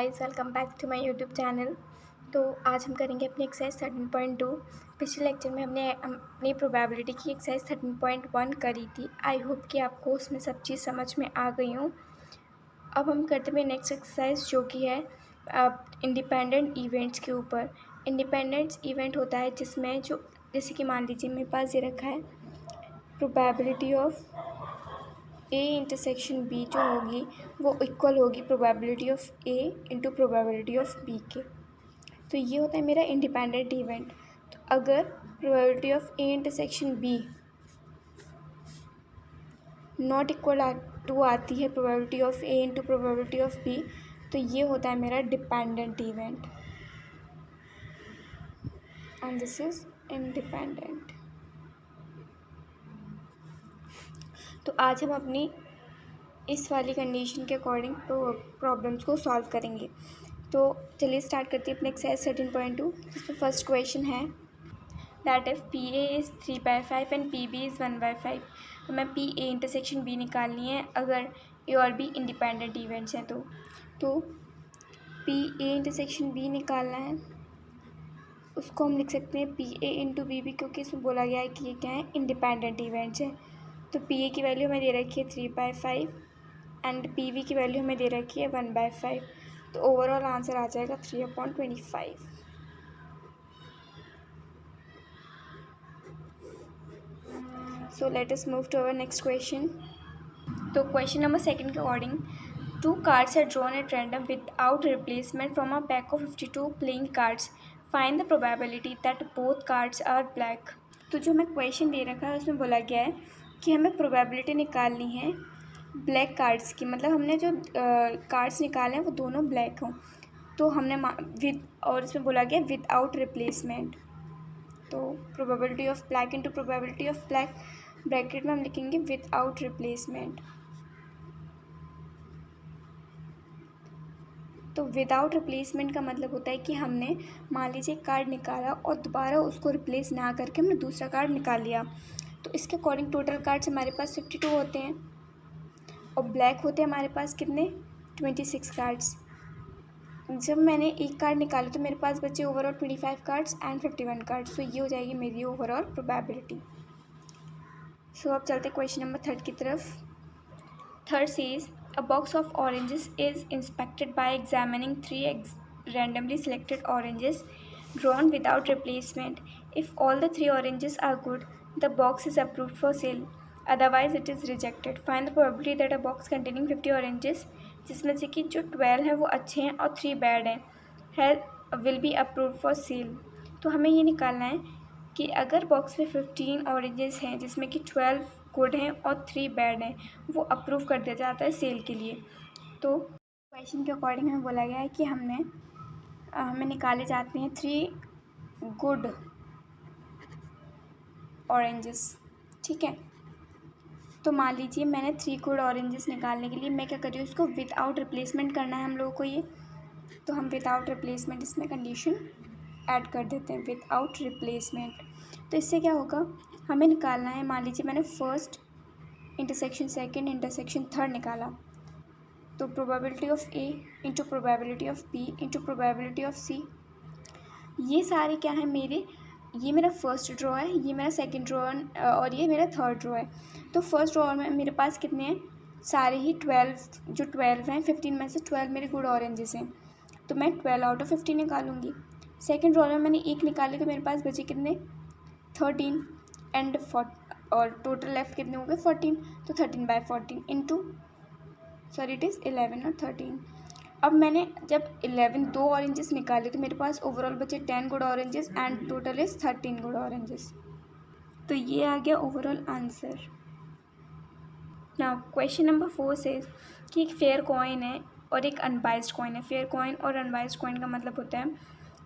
Guys, welcome back to my YouTube channel. तो आज हम करेंगे अपनी एक्सरसाइज 13.2। पिछले लेक्चर में हमने अपनी प्रोबेबिलिटी की एक्सरसाइज 13.1 करी थी। आई होप कि आपको उसमें सब चीज़ समझ में आ गई हूँ। अब हम करते हैं नेक्स्ट एक्सरसाइज, जो कि है इंडिपेंडेंट इवेंट्स के ऊपर। इंडिपेंडेंट इवेंट होता है जिसमें जैसे कि मान लीजिए मेरे पास ये रखा है probability of A intersection B जो होगी वो इक्वल होगी probability of A into probability of B के। तो ये होता है मेरा इंडिपेंडेंट इवेंट। तो अगर probability of A intersection B not equal to आती है probability of A into probability of B, तो ये होता है मेरा dependent event and this is independent. तो आज हम अपनी इस वाली कंडीशन के अकॉर्डिंग प्रॉब्लम्स को सॉल्व करेंगे। तो चलिए स्टार्ट करते हैं अपने एक्सरसाइज 13.2, जिसमें फर्स्ट क्वेश्चन है that if P A is 3/5 and P B is 1/5। हमें पी ए इंटरसेक्शन बी निकालनी है अगर ए और बी इंडिपेंडेंट इवेंट्स हैं। तो पी ए इंटरसेक्शन बी निकालना है, उसको हम लिख सकते हैं P A into B B, क्योंकि इसमें बोला गया है कि ये क्या है, इंडिपेंडेंट इवेंट्स हैं। तो पी ए की वैल्यू हमें दे रखी है 3/5 एंड पी वी की वैल्यू हमें दे रखी है 1/5। तो ओवरऑल आंसर आ जाएगा 3/25। So let us move to our next question. तो क्वेश्चन नंबर सेकंड के according 2 cards are drawn at random without replacement from a pack of 52 playing cards. Find the probability that both cards are black. तो जो हमें question दे रखा है उसमें बोला गया है कि हमें प्रोबेबिलिटी निकालनी है ब्लैक कार्ड्स की, मतलब हमने जो कार्ड्स निकाले हैं वो दोनों ब्लैक हों। तो हमने और इसमें बोला गया विदाउट रिप्लेसमेंट। तो probability of black into probability of black, bracket में हम लिखेंगे विदाउट रिप्लेसमेंट। तो विदाउट रिप्लेसमेंट का मतलब होता है कि हमने मान लीजिए कार्ड निकाला और दोबारा उसको रिप्लेस ना करके हमने दूसरा कार्ड निकाल लिया। तो इसके अकॉर्डिंग टोटल कार्ड्स हमारे पास 52 होते हैं और ब्लैक होते हैं हमारे पास कितने, 26 कार्ड्स। जब मैंने एक कार्ड निकाला तो मेरे पास बचे ओवरऑल 25 कार्ड्स एंड 51 कार्ड्स। तो ये हो जाएगी मेरी ओवरऑल प्रोबेबिलिटी। सो अब चलते क्वेश्चन नंबर 3 की तरफ। Third says a box of oranges is inspected by examining 3 randomly selected oranges drawn without replacement. If all the 3 oranges are good, the box is approved for sale. Otherwise, it is rejected. Find the probability that a box containing 50 oranges, जिसमें से कि जो 12 हैं वो अच्छे हैं और 3 bad हैं, will be approved for sale. तो हमें ये निकालना है कि अगर बॉक्स में 15 ऑरेंजेस हैं जिसमें कि 12 गुड हैं और 3 बैड हैं, वो अप्रूव कर दिया जाता है सेल के लिए। तो क्वेश्चन के अकॉर्डिंग हमें बोला गया है कि हमें निकाले जाते हैं 3 गुड ऑरेंजेस, ठीक है। तो मान लीजिए मैंने 3 गुड ऑरेंजेस निकालने के लिए मैं क्या कर रही हूँ, उसको विदाउट रिप्लेसमेंट करना है हम लोगों को ये। तो हम विदाउट रिप्लेसमेंट इसमें कंडीशन ऐड कर देते हैं, विदाउट रिप्लेसमेंट। तो इससे क्या होगा, हमें निकालना है, मान लीजिए मैंने first intersection second intersection third निकाला। तो probability of A into probability of B into probability of C, ये सारे क्या है मेरे, ये मेरा फर्स्ट ड्रॉ है, ये मेरा सेकंड ड्रॉ और ये मेरा थर्ड ड्रॉ है। तो फर्स्ट ड्रॉ में मेरे पास कितने हैं, सारे ही 12 हैं, 15 में से 12 मेरे गुड ऑरेंजेस हैं। तो मैं 12 आउट ऑफ 15 निकालूंगी। सेकेंड ड्रॉ में मैंने एक निकाले तो मेरे पास बचे कितने, 13 एंड 4, और टोटल लेफ्ट कितने हो गए 14। तो 13/14 इंटू इट इज़ 11 और 13। अब मैंने जब 2 ऑरेंजेस निकाले तो मेरे पास ओवरऑल बचे 10 good oranges and total is 13 good oranges. तो ये आ गया overall answer. Now question number 4 से कि एक फेयर कॉइन है और एक अनबाइज्ड कॉइन है। फेयर कॉइन और अनबाइज्ड कॉइन का मतलब होता है,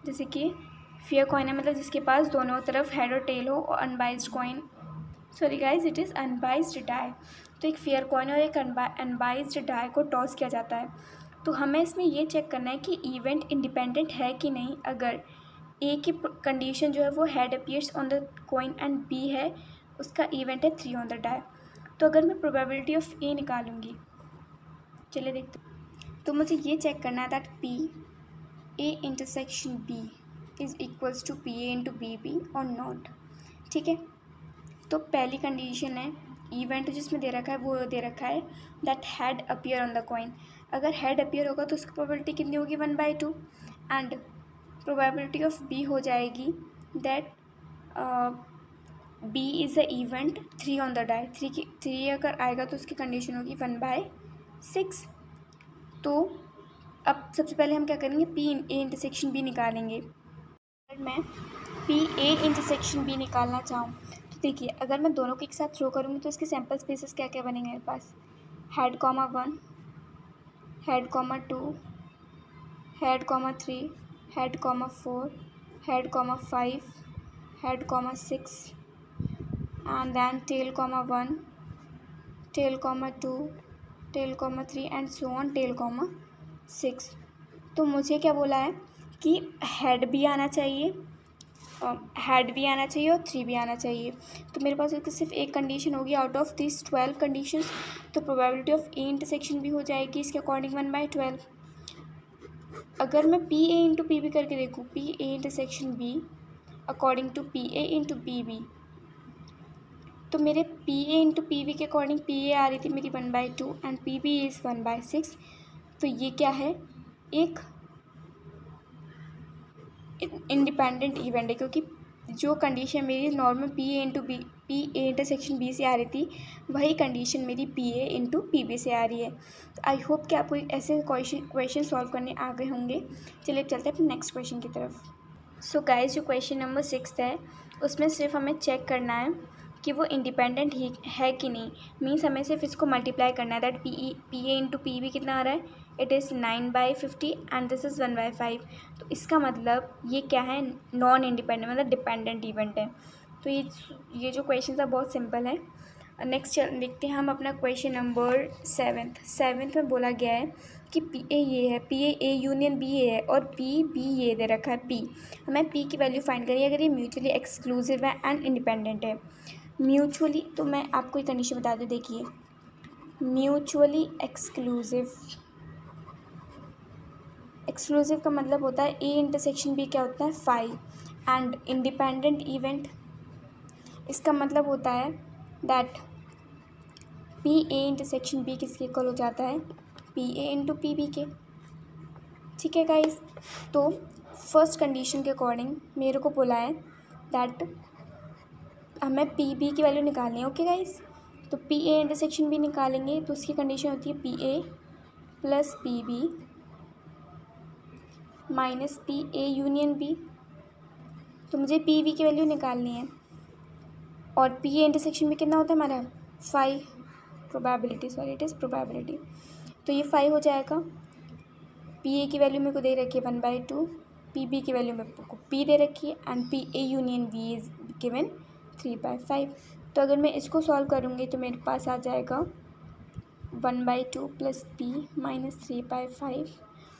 जैसे कि फेयर कॉइन है मतलब जिसके पास दोनों तरफ हेड और टेल हो, और unbiased coin, sorry guys, it is unbiased die. तो एक फेयर कॉइन और एक अनबाइज्ड डाई को टॉस किया जाता है। तो हमें इसमें ये चेक करना है कि इवेंट इंडिपेंडेंट है कि नहीं। अगर ए की कंडीशन जो है वो head appears on the coin and B है, उसका इवेंट है 3 ऑन द डाई। तो अगर मैं प्रोबेबिलिटी ऑफ ए निकालूंगी, चलिए देखते हैं। तो मुझे ये चेक करना है that P A intersection B is equals to P A into B B और नॉट। ठीक है, तो पहली कंडीशन है इवेंट जिसमें दे रखा है वो दे रखा है that head appear on the coin. अगर हेड अपीयर होगा तो उसकी प्रोबेबिलिटी कितनी होगी 1/2 एंड प्रोबेबिलिटी ऑफ बी हो जाएगी that B is a event 3 on the die. 3 अगर आएगा तो उसकी कंडीशन होगी 1/6। तो अब सबसे पहले हम क्या करेंगे पी ए इंटरसेक्शन बी निकालेंगे। अगर मैं पी ए इंटरसेक्शन बी निकालना चाहूँ तो देखिए अगर मैं दोनों को एक साथ थ्रो करूँगी तो इसके सैम्पल स्पेसेस क्या क्या बनेंगे मेरे पास, head comma 1, head comma 2, head comma 3, head comma 4, head comma 5, head comma 6 and then tail comma 1, tail comma 2, tail comma 3 and so on tail comma 6। तो मुझे क्या बोला है कि हेड भी आना चाहिए, हेड भी आना चाहिए और 3 भी आना चाहिए। तो मेरे पास इसकी सिर्फ एक कंडीशन होगी आउट ऑफ दिस 12 कंडीशंस। तो प्रोबेबिलिटी ऑफ ए इंटरसेक्शन भी हो जाएगी इसके अकॉर्डिंग 1/12। अगर मैं P A into P B करके देखूँ, P A intersection B according to P A into B B, तो मेरे P A into P B के अकॉर्डिंग पी ए आ रही थी मेरी 1/2 एंड पी बी इज़ 1/6। तो ये क्या है, एक इंडिपेंडेंट इवेंट है क्योंकि जो कंडीशन मेरी normal P A intersection B से आ रही थी वही कंडीशन मेरी P A into P B से आ रही है। तो आई होप कि आपको ऐसे क्वेश्चन सॉल्व करने आ गए होंगे। चलिए चलते हैं अपने नेक्स्ट क्वेश्चन की तरफ। सो गाइस जो क्वेश्चन नंबर 6 है उसमें सिर्फ हमें चेक करना है कि वो इंडिपेंडेंट ही है कि नहीं। मीन्स हमें सिर्फ इसको मल्टीप्लाई करना है that P A into P B कितना आ रहा है, it is 9/50 and this is 1/5। तो इसका मतलब ये क्या है, नॉन इंडिपेंडेंट मतलब डिपेंडेंट इवेंट है। तो ये जो क्वेश्चन है बहुत सिंपल है। नेक्स्ट देखते हैं हम अपना क्वेश्चन नंबर 7 में बोला गया है कि पी ए ये है, पी ए यूनियन बी ए है और पी बी ये दे रखा है पी। हमें पी की वैल्यू फाइंड करिए अगर ये म्यूचुअली एक्सक्लूसिव है एंड इंडिपेंडेंट है। म्यूचुअली तो मैं आपको एक कंडीशन बता दूँ, देखिए म्यूचुअली एक्सक्लूसिव का मतलब होता है ए इंटरसेक्शन बी क्या होता है 5 एंड इंडिपेंडेंट इवेंट इसका मतलब होता है that P A intersection B किसके इक्वल हो जाता है, P A into P B के। ठीक है गाइस, तो फर्स्ट कंडीशन के अकॉर्डिंग मेरे को बोला है दैट हमें पी बी की वैल्यू निकालनी है। ओके गाइस, तो पी ए इंटरसेक्शन बी निकालेंगे तो उसकी कंडीशन होती है P A plus P B minus P A union B. तो मुझे पी बी की वैल्यू निकालनी है और पी ए इंटरसेक्शन बी कितना होता है हमारा 5, प्रोबेबिलिटी। तो ये 5 हो जाएगा। पी ए की वैल्यू मेरे को दे रखी है 1/2, पी बी की वैल्यू मेरे को पी दे रखी है and P A union B is given 3/5। तो अगर मैं इसको सॉल्व करूँगी तो मेरे पास आ जाएगा 1/2 प्लस पी माइनस 3/5।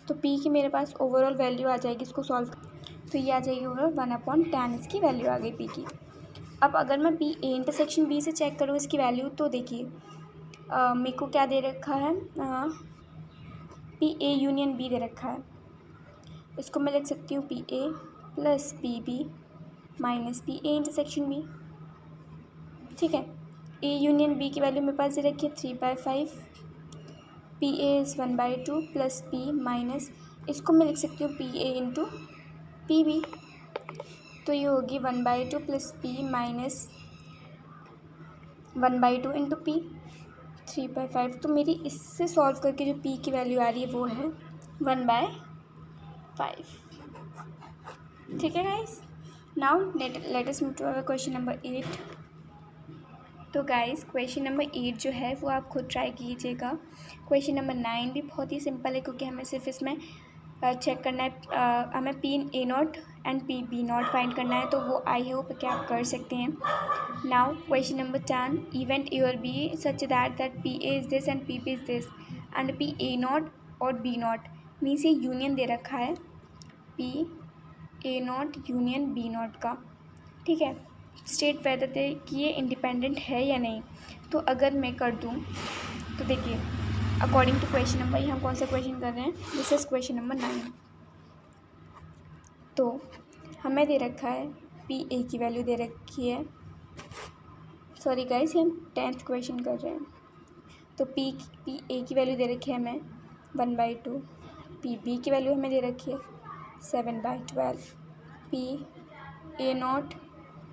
तो पी की मेरे पास ओवरऑल वैल्यू आ जाएगी, इसको सॉल्व तो ये आ जाएगी ओवरऑल 1/10 इसकी वैल्यू आ गई पी की। अब अगर मैं पी ए इंटरसेक्शन बी से चेक करूँ इसकी वैल्यू, तो देखिए मेरे को क्या दे रखा है, पी ए यूनियन बी दे रखा है। इसको मैं लिख सकती हूँ P A plus P B minus P A intersection B. ठीक है, ए यूनियन बी की वैल्यू मेरे पास दे रखी है 3/5, P A is 1/2 plus P minus इसको मैं लिख सकती हूँ P A into P B. तो ये होगी 1/2 plus P minus 1/2 into P 3/5। तो मेरी इससे सॉल्व करके जो पी की वैल्यू आ रही है वो है 1/5। ठीक है guys, now let us move to our question number 8। तो गाइस क्वेश्चन नंबर 8 जो है वो आप खुद ट्राई कीजिएगा। क्वेश्चन नंबर 9 भी बहुत ही सिंपल है क्योंकि हमें सिर्फ इसमें चेक करना है, हमें P A not and P B not find करना है। तो वो आई होप कि आप कर सकते हैं। Now question number 10, event A और B such that P A is this and P B is this and P A naught और बी नॉट मीन्स ये यूनियन दे रखा है P A not union B naught का। ठीक है, state whether they कि ये इंडिपेंडेंट है या नहीं। तो अगर मैं कर दूँ तो देखिए अकॉर्डिंग टू क्वेश्चन नंबर, ये हम कौन सा क्वेश्चन कर रहे हैं, दिस इज क्वेश्चन नंबर 9। तो हमें दे रखा है पी ए की वैल्यू दे रखी है, सॉरी गाइस, ये हम 10th क्वेश्चन कर रहे हैं। तो पी ए की वैल्यू दे रखी है हमें 1/2, पी बी की वैल्यू हमें दे रखी है 7/12, P A not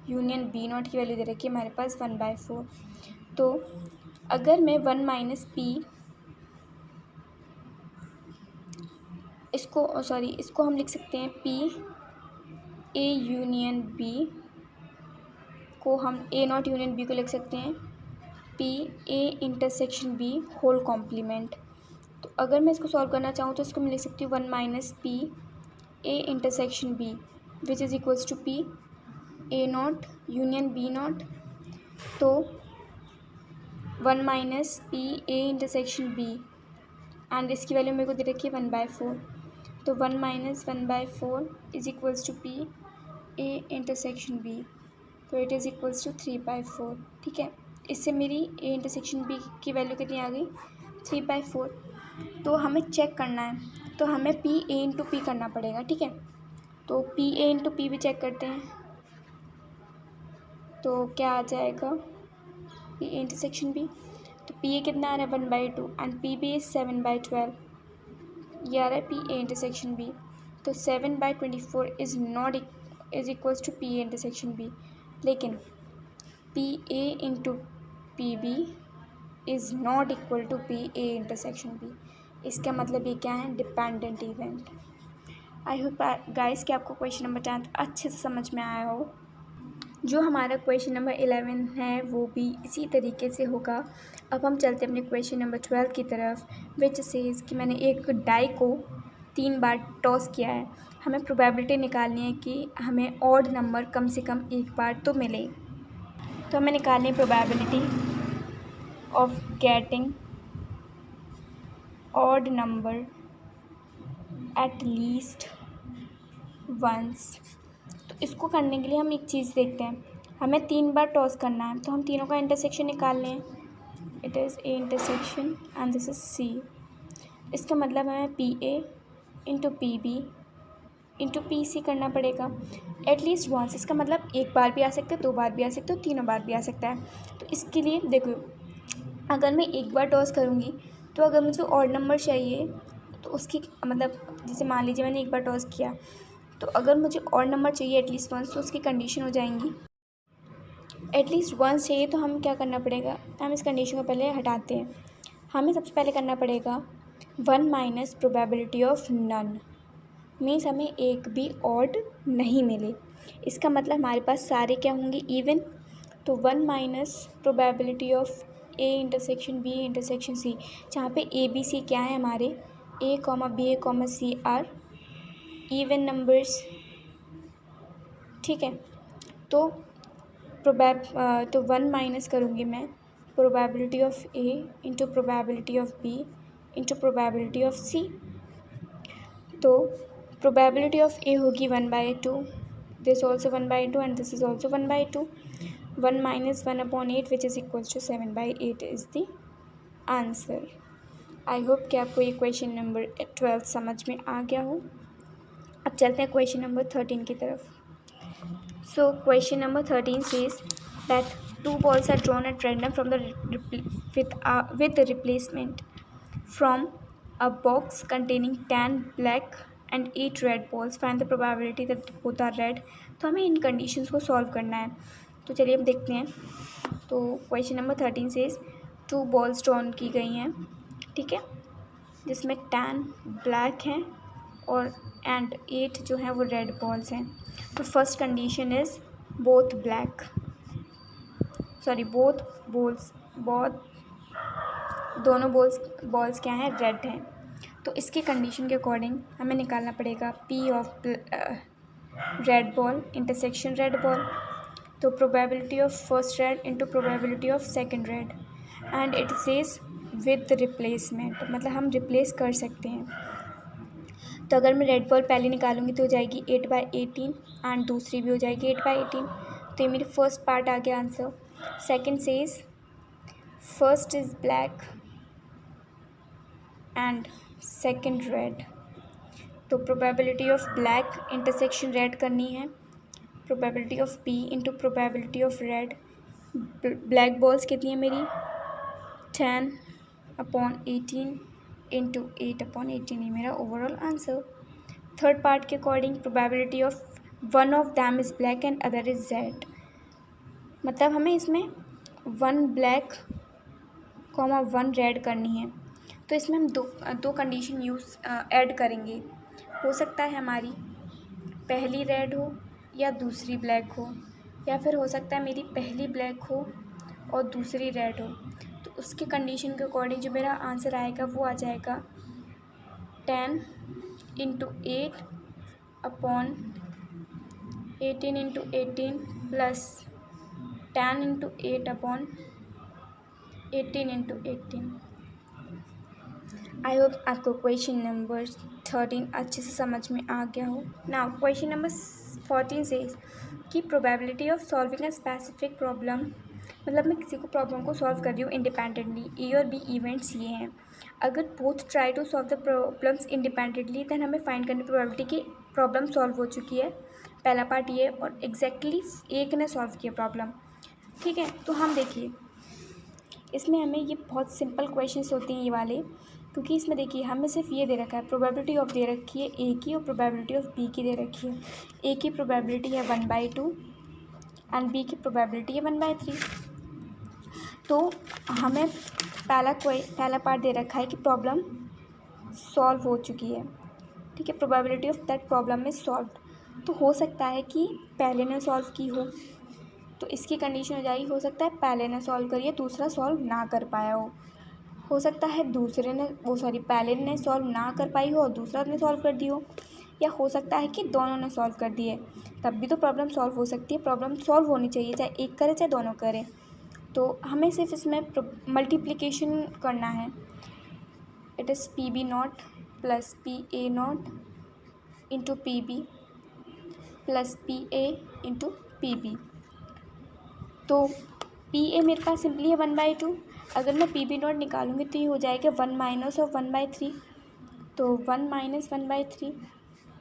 union B not की वैल्यू दे रखी है हमारे पास 1/4। तो अगर मैं 1 माइनस पी इसको हम लिख सकते हैं पी ए यूनियन बी को हम ए नॉट यूनियन बी को लिख सकते हैं P A intersection B whole complement. तो अगर मैं इसको सॉल्व करना चाहूँ तो इसको मैं लिख सकती हूँ 1 minus P A intersection B which is equals to P A not union B not. तो 1 minus P A intersection B and इसकी वैल्यू मेरे को दे रखी है 1/4। तो 1 minus 1/4 is equals to P A intersection B, तो इट इज़ इक्वल्स टू 3/4। ठीक है, इससे मेरी ए इंटरसेक्शन बी की वैल्यू कितनी आ गई 3/4। तो हमें चेक करना है, तो हमें पी ए इंटू पी करना पड़ेगा। ठीक है, तो पी ए इंटू पी भी चेक करते हैं। तो क्या आ जाएगा पी ए इंटरसेक्शन बी, तो पी ए कितना आ रहा है 1/2 एंड पी बी इज़ 7/12, ये आ रहा है पी ए इंटरसेक्शन बी। तो 7/24 is equals to P A intersection B, लेकिन P A into P B is not equal to P A intersection B. इसका मतलब ये क्या है, dependent event. I hope guys कि आपको क्वेश्चन नंबर 10 अच्छे से समझ में आया हो। जो हमारा क्वेश्चन नंबर 11 है वो भी इसी तरीके से होगा। अब हम चलते हैं अपने क्वेश्चन नंबर 12 की तरफ, विच सेज कि मैंने एक डाई को 3 बार टॉस किया है, हमें प्रोबेबिलिटी निकालनी है कि हमें ऑड नंबर कम से कम एक बार तो मिले। तो हमें निकालनी है probability of getting odd number at least once. तो इसको करने के लिए हम एक चीज़ देखते हैं, हमें 3 बार टॉस करना है, तो हम तीनों का इंटरसेक्शन निकाल लें। It is A intersection and this is C. इसका मतलब हमें P A into P B into P C करना पड़ेगा एटलीस्ट वंस। इसका मतलब एक बार भी आ सकता है, 2 बार भी आ सकता है, 3 बार भी आ सकता है। तो इसके लिए देखो, अगर मैं एक बार टॉस करूँगी तो अगर मुझे ऑड नंबर चाहिए तो उसकी मतलब जैसे मान लीजिए मैंने एक बार टॉस किया, तो अगर मुझे ऑड नंबर चाहिए एटलीस्ट वंस, तो उसकी कंडीशन हो जाएंगी एटलीस्ट वंस चाहिए। तो हम क्या करना पड़ेगा, हम इस कंडीशन को पहले हटाते हैं। हमें सबसे पहले करना पड़ेगा 1 minus probability of none, means हमें एक भी ऑड नहीं मिले। इसका मतलब हमारे पास सारे क्या होंगे, इवन। तो 1 minus probability of A intersection B intersection C, जहाँ पे ए बी सी क्या है हमारे A comma B A comma C are even numbers. ठीक है, तो तो 1 माइनस करूँगी मैं probability of A into probability of B into probability of C. तो प्रोबेबिलिटी ऑफ ए होगी 1/2, this also 1/2 and this is also 1/2। 1 minus 1/8 which is equals to 7/8 is the answer. I hope कि आपको ये question number 12 समझ में आ गया हो। अब चलते हैं क्वेश्चन नंबर 13 की तरफ। So question number 13 says that 2 balls are drawn at random from the with the replacement from a box containing 10 black and 8 red balls. Find the probability that both are red. तो हमें इन conditions को solve करना है। तो चलिए हम देखते हैं। तो question number 13 says 2 balls drawn की गई हैं, ठीक है, जिसमें 10 ब्लैक हैं और एंड 8 जो है वो रेड बॉल्स हैं। तो फर्स्ट कंडीशन इज़ बोथ दोनों बॉल्स क्या हैं, रेड हैं। तो इसके कंडीशन के अकॉर्डिंग हमें निकालना पड़ेगा P of red ball intersection red ball. तो probability of first red into probability of second red and it says with replacement, मतलब हम रिप्लेस कर सकते हैं। तो अगर मैं रेड बॉल पहले निकालूंगी तो हो जाएगी 8/18 एंड दूसरी भी हो जाएगी 8/18। तो ये मेरी फर्स्ट पार्ट आ गया answer. Second says first is black and second red. तो probability of black intersection red करनी है, probability of P into probability of red. Black balls कितनी है मेरी 10/18 इंटू 8/18 ये मेरा ओवरऑल आंसर। थर्ड पार्ट के according probability of one of them is black and other is red, मतलब हमें इसमें 1 ब्लैक कॉमा 1 रेड करनी है। तो इसमें हम दो कंडीशन यूज़ ऐड करेंगे। हो सकता है हमारी पहली रेड हो या दूसरी ब्लैक हो, या फिर हो सकता है मेरी पहली ब्लैक हो और दूसरी रेड हो। तो उसके कंडीशन के अकॉर्डिंग जो मेरा आंसर आएगा वो आ जाएगा 10 into 8/18 into 18 plus 10 into 8/18 into 18। I hope आपको क्वेश्चन नंबर 13 अच्छे से समझ में आ गया हो। नाउ क्वेश्चन नंबर 14 से कि probability of solving a specific problem, मतलब मैं किसी को प्रॉब्लम को सॉल्व कर रही हूँ इंडिपेंडेंटली, ए और बी इवेंट्स ये हैं। अगर both try to solve the problems independently then हमें फाइंड करनी प्रोबेबिलिटी कि प्रॉब्लम सॉल्व हो चुकी है। पहला पार्ट ये, और एग्जैक्टली एक ने सॉल्व किया प्रॉब्लम। ठीक है, तो हम देखिए इसमें हमें ये बहुत सिंपल क्वेश्चंस होते हैं ये वाले, क्योंकि इसमें देखिए हमें सिर्फ ये दे रखा है, प्रोबेबिलिटी ऑफ दे रखी है ए की और प्रोबेबिलिटी ऑफ बी की दे रखी है। ए की प्रोबेबिलिटी है 1/2 एंड बी की प्रोबेबिलिटी है 1/3। तो हमें पहला पार्ट दे रखा है कि प्रॉब्लम सॉल्व हो चुकी है। ठीक है, probability of that problem is solve. तो हो सकता है कि पहले ने सॉल्व की हो, तो इसकी कंडीशन हो जाएगी, हो सकता है पहले ने सॉल्व करी है दूसरा सॉल्व ना कर पाया हो सकता है पहले ने सॉल्व ना कर पाई हो और दूसरा ने सॉल्व कर दी हो, या हो सकता है कि दोनों ने सॉल्व कर दी है, तब भी तो प्रॉब्लम सॉल्व हो सकती है। प्रॉब्लम सॉल्व होनी चाहिए, चाहे एक करे चाहे दोनों करें। तो हमें सिर्फ इसमें मल्टीप्लिकेशन करना है। It is PB0 plus PA0 into PB plus PA into PB। तो PA मेरे पास सिंपली है 1/2। अगर मैं PB0 निकालूंगी तो ये हो जाएगा 1 माइनस ऑफ 1/3, तो 1 minus 1/3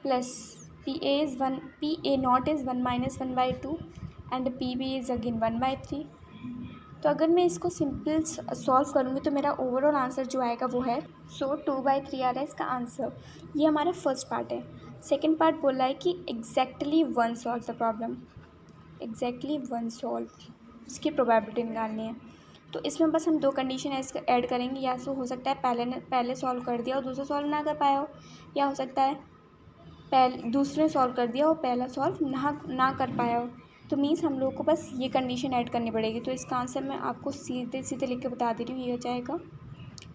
plus PA0 is 1 minus 1/2 and PB is again 1/3। तो अगर मैं इसको सिंपल सॉल्व करूँगी तो मेरा ओवरऑल आंसर जो आएगा वो है 2/3 आ रहा है इसका आंसर। ये हमारा फर्स्ट पार्ट है। सेकेंड पार्ट बोला है कि exactly 1 solve the problem, exactly 1 solve, इसकी प्रोबेबिलिटी निकालनी है। तो इसमें बस हम दो कंडीशन ऐड करेंगे, या तो हो सकता है पहले सॉल्व कर दिया और दूसरा सॉल्व ना कर पाया हो, या हो सकता है दूसरे सॉल्व कर दिया और पहला सॉल्व ना कर पाया हो। तो मीन्स हम लोग को बस ये कंडीशन ऐड करनी पड़ेगी। तो इसका आंसर मैं आपको सीधे सीधे लिख के बता दे रही हूँ, ये हो जाएगा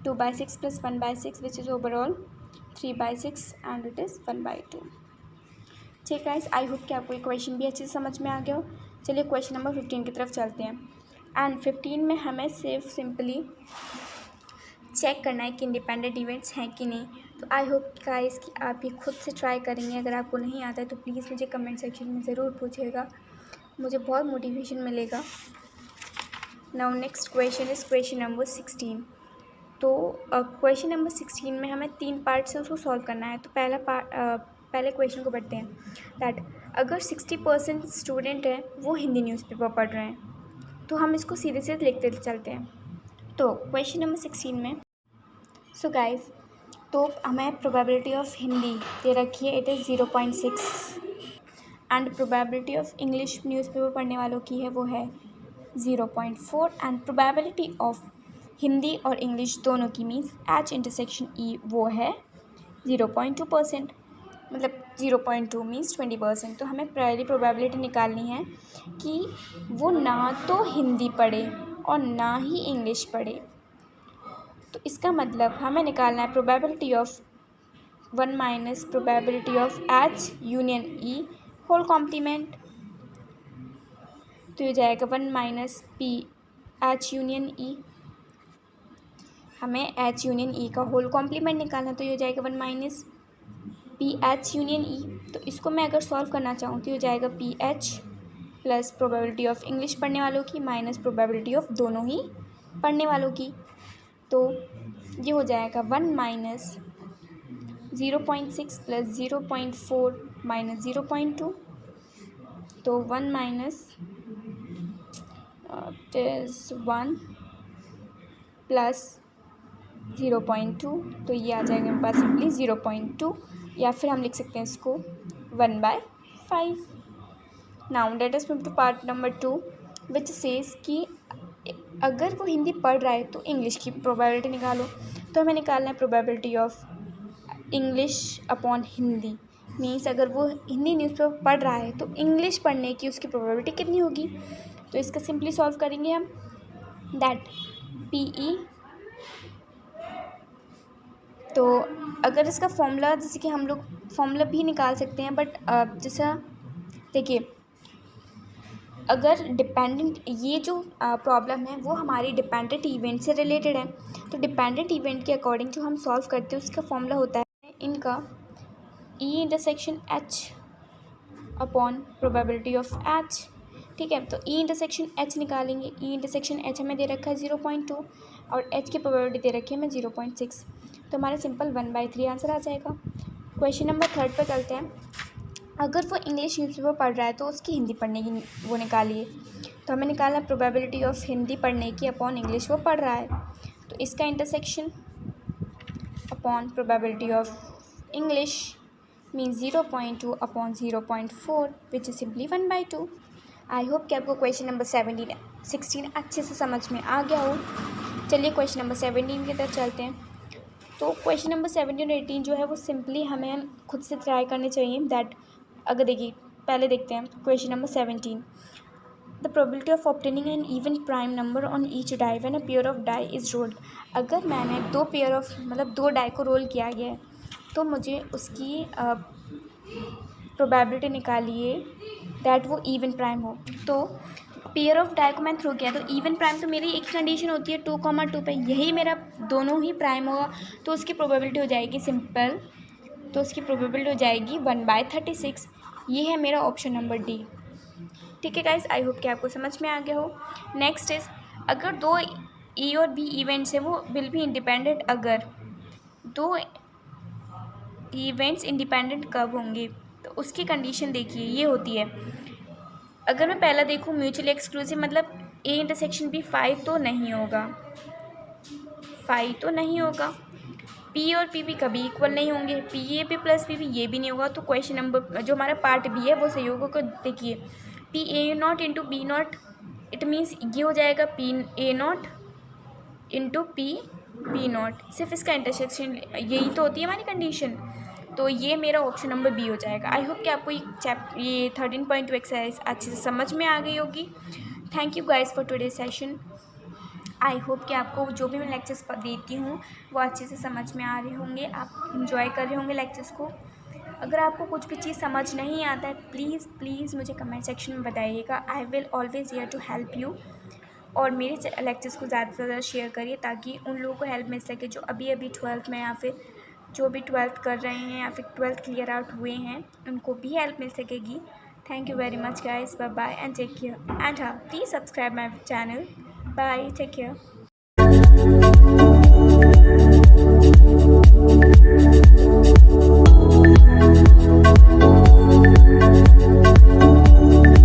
2/6 plus 1/6 which is overall 3/6 and it is 1/2। ठीक गाइस, आई होप कि आपको ये क्वेश्चन भी अच्छे से समझ में आ गया हो। चलिए क्वेश्चन नंबर 15 की तरफ चलते हैं। एंड 15 में हमें सिर्फ सिंपली चेक करना है कि इंडिपेंडेंट इवेंट्स हैं कि नहीं। तो आई होप गाइस कि आप ये खुद से ट्राई करेंगे। अगर आपको नहीं आता है तो प्लीज़ मुझे कमेंट सेक्शन में ज़रूर पूछिएगा, मुझे बहुत मोटिवेशन मिलेगा। Now next question is question number 16। तो क्वेश्चन नंबर 16 में हमें 3 पार्ट से उसको सॉल्व करना है। तो पहले क्वेश्चन को पढ़ते हैं। दैट अगर 60% स्टूडेंट हैं वो हिंदी न्यूज़पेपर पढ़ रहे हैं, तो हम इसको सीधे सीधे लिखते चलते हैं। तो क्वेश्चन नंबर 16 में सो गाइस, तो हमें प्रोबेबिलिटी ऑफ हिंदी दे रखी है, it is 0.6 and probability of English newspaper पढ़ने वालों की है वो है 0.4 एंड प्रोबेबिलिटी ऑफ हिंदी और इंग्लिश दोनों की मीन्स एच इंटरसेक्शन ई वो है 0.2%, मतलब 0.2 मीन्स 20%। तो हमें पहली प्रोबेबिलिटी निकालनी है कि वो ना तो हिंदी पढ़े और ना ही इंग्लिश पढ़े। तो इसका मतलब हमें निकालना है probability of 1 minus probability of H union E whole complement. तो ये जाएगा 1 minus P H union E. हमें एच यूनियन ई का होल कॉम्प्लीमेंट निकालना, तो ये हो जाएगा 1 माइनस पी एच यूनियन ई। तो इसको मैं अगर सॉल्व करना चाहूँ तो ये हो जाएगा P H plus probability of English पढ़ने वालों की माइनस प्रोबेबिलिटी ऑफ दोनों ही पढ़ने वालों की। तो ये हो जाएगा 1 माइनस 0.6 प्लस 0.4 माइनस 0.2, तो 1 माइनस 1 प्लस 0.2, तो ये आ जाएगा मेरे पास सिंपली 0.2, या फिर हम लिख सकते हैं इसको 1/5। Now let us move to part number 2 which says कि अगर वो हिंदी पढ़ रहा है तो इंग्लिश की प्रोबेबिलिटी निकालो। तो हमें निकालना है probability of English upon Hindi, means अगर वो हिंदी न्यूज़पेपर पढ़ रहा है तो इंग्लिश पढ़ने की उसकी प्रोबेबिलिटी कितनी होगी। तो इसका सिंपली सॉल्व करेंगे हम, दैट PE, तो अगर इसका फॉर्मूला जैसे कि हम लोग फॉर्मूला भी निकाल सकते हैं, बट जैसा देखिए अगर डिपेंडेंट ये जो प्रॉब्लम है वो हमारी डिपेंडेंट इवेंट से रिलेटेड है, तो डिपेंडेंट इवेंट के अकॉर्डिंग जो हम सॉल्व करते हैं उसका फॉर्मूला होता है इनका E intersection H upon probability of H। ठीक है, तो E इंटरसेक्शन H निकालेंगे। E इंटरसेक्शन H हमें दे रखा है 0.2 और H की प्रोबेबिलिटी दे रखी है हमें 0.6, तो हमारा सिंपल 1/3 आंसर आ जाएगा। क्वेश्चन नंबर 3 पर चलते हैं। अगर वो इंग्लिश न्यूज़पेपर पढ़ रहा है तो उसकी हिंदी पढ़ने की वो निकालिए। तो हमें निकालना प्रोबेबिलिटी ऑफ हिंदी पढ़ने की अपॉन इंग्लिश वो पढ़ रहा है, तो इसका intersection upon probability of English means 0.2 upon 0.4 which is simply 1/2। I hope कि आपको क्वेश्चन नंबर 16 अच्छे से समझ में आ गया हो। चलिए क्वेश्चन नंबर 17 की तरफ चलते हैं। तो क्वेश्चन नंबर 17 और 18 जो है वो सिंपली हमें खुद से ट्राई करने चाहिए। दैट अगर देखिए पहले देखते हैं question number 17, the probability of obtaining an even prime number on each die when a pair of die is rolled. अगर मैंने दो डाई को रोल किया गया है तो मुझे उसकी प्रोबेबिलिटी निकालिए दैट वो इवन प्राइम हो। तो पेयर ऑफ डाई को मैंने थ्रो किया, तो इवन प्राइम तो मेरी एक कंडीशन होती है 2,2 पे, यही मेरा दोनों ही प्राइम होगा, तो उसकी प्रोबेबिलिटी हो जाएगी सिंपल, तो उसकी प्रोबेबिलिटी हो जाएगी 1/36। ये है मेरा ऑप्शन नंबर डी। ठीक है गाइस, आई होप कि आपको समझ में आ गया हो। नेक्स्ट इज, अगर दो E और B इवेंट्स हैं वो विल भी इंडिपेंडेंट, अगर दो इवेंट्स इंडिपेंडेंट कब होंगे, तो उसकी कंडीशन देखिए ये होती है। अगर मैं पहला देखूँ म्यूचुअली एक्सक्लूसिव, मतलब A इंटरसेक्शन B 5 तो नहीं होगा, 5 तो नहीं होगा। P और P भी कभी इक्वल नहीं होंगे, PA प्लस P भी ये भी नहीं होगा। तो क्वेश्चन नंबर जो हमारा पार्ट B है वो सही होगा। देखिए PA0 into B0, it means ये हो जाएगा PA0 इंटू B0, सिर्फ इसका इंटरसेक्शन, यही तो होती है हमारी कंडीशन। तो ये मेरा ऑप्शन नंबर बी हो जाएगा। आई होप कि आपको ये 13.2 एक्सरसाइज अच्छे से समझ में आ गई होगी। Thank you guys for today session. I hope कि आपको जो भी मैं लेक्चर्स देती हूँ वो अच्छे से समझ में आ रहे होंगे, आप इंजॉय कर रहे होंगे लेक्चर्स को। अगर आपको कुछ भी चीज़ समझ नहीं आता है प्लीज़ मुझे कमेंट सेक्शन में बताइएगा। I will always here to help you. और मेरे लेक्चर्स को ज़्यादा से ज़्यादा शेयर करिए ताकि उन लोगों को हेल्प मिल सके जो अभी 12th में, या फिर जो भी 12th कर रहे हैं, या फिर 12th क्लियर आउट हुए हैं, उनको भी हेल्प मिल सकेगी। Thank you very much guys, bye bye and take care, and हाँ please subscribe my channel. Bye, take care.